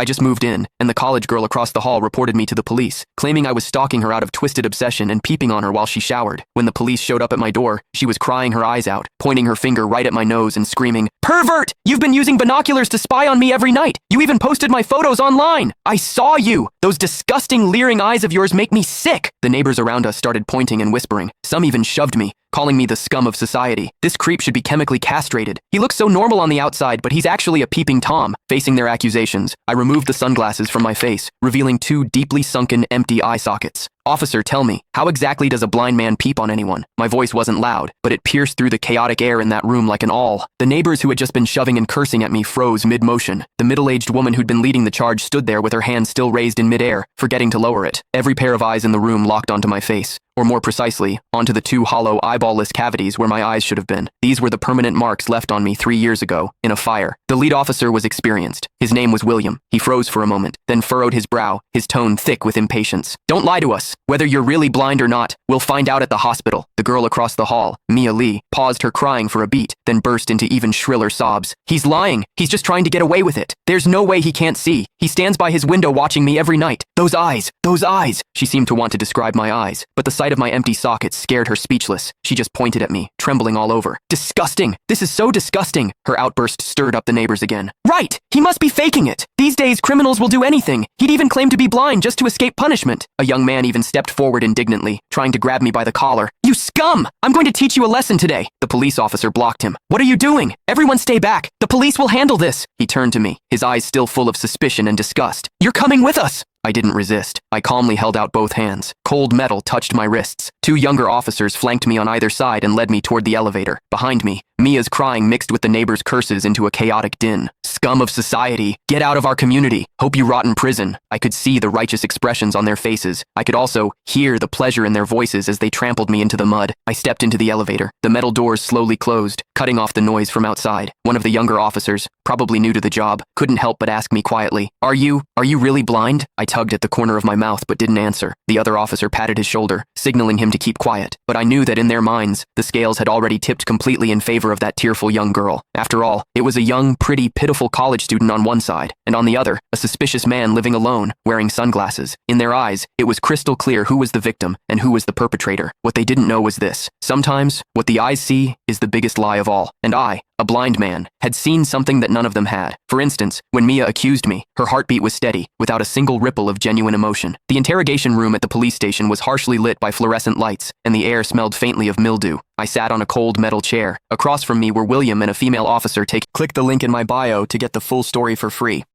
I just moved in, and the college girl across the hall reported me to the police, claiming I was stalking her out of twisted obsession and peeping on her while she showered. When the police showed up at my door, she was crying her eyes out, pointing her finger right at my nose and screaming, "Pervert! You've been using binoculars to spy on me every night! You even posted my photos online! I saw you! Those disgusting, leering eyes of yours make me sick!" The neighbors around us started pointing and whispering. Some even shoved me, calling me the scum of society. This creep should be chemically castrated. He looks so normal on the outside, but he's actually a peeping Tom. Facing their accusations, I removed the sunglasses from my face, revealing two deeply sunken, empty eye sockets. "Officer, tell me, how exactly does a blind man peep on anyone?" My voice wasn't loud, but it pierced through the chaotic air in that room like an awl. The neighbors who had just been shoving and cursing at me froze mid-motion. The middle-aged woman who'd been leading the charge stood there with her hand still raised in mid-air, forgetting to lower it. Every pair of eyes in the room locked onto my face, or more precisely, onto the two hollow, eyeball-less cavities where my eyes should have been. These were the permanent marks left on me 3 years ago, in a fire. The lead officer was experienced. His name was William. He froze for a moment, then furrowed his brow, his tone thick with impatience. "Don't lie to us. Whether you're really blind or not, we'll find out at the hospital." The girl across the hall, Mia Lee, paused her crying for a beat, then burst into even shriller sobs. "He's lying. He's just trying to get away with it. There's no way he can't see. He stands by his window watching me every night. Those eyes, those eyes." She seemed to want to describe my eyes, but the sight of my empty sockets scared her speechless. She just pointed at me, trembling all over. "Disgusting! This is so disgusting!" Her outburst stirred up the neighbors again. "Right! He must be faking it! These days, criminals will do anything. He'd even claim to be blind just to escape punishment." A young man even stepped forward indignantly, trying to grab me by the collar. "You scum! I'm going to teach you a lesson today." The police officer blocked him. "What are you doing? Everyone stay back! The police will handle this!" He turned to me, his eyes still full of suspicion and disgust. "You're coming with us!" I didn't resist. I calmly held out both hands. Cold metal touched my wrists. Two younger officers flanked me on either side and led me toward the elevator. Behind me, Mia's crying mixed with the neighbors' curses into a chaotic din. "Scum of society! Get out of our community! Hope you rot in prison!" I could see the righteous expressions on their faces. I could also hear the pleasure in their voices as they trampled me into the mud. I stepped into the elevator. The metal doors slowly closed, cutting off the noise from outside. One of the younger officers, probably new to the job, couldn't help but ask me quietly, Are you really blind?" I tugged at the corner of my mouth but didn't answer. The other officer patted his shoulder, signaling him to keep quiet. But I knew that in their minds, the scales had already tipped completely in favor of that tearful young girl. After all, it was a young, pretty, pitiful college student on one side, and on the other, a suspicious man living alone, wearing sunglasses. In their eyes, it was crystal clear who was the victim and who was the perpetrator. What they didn't know was this. Sometimes, what the eyes see is the biggest lie of all. And I, a blind man, had seen something that none of them had. For instance, when Mia accused me, her heartbeat was steady, without a single ripple of genuine emotion. The interrogation room at the police station was harshly lit by fluorescent lights, and the air smelled faintly of mildew. I sat on a cold metal chair. Across from me were William and a female officer. Click the link in my bio to get the full story for free.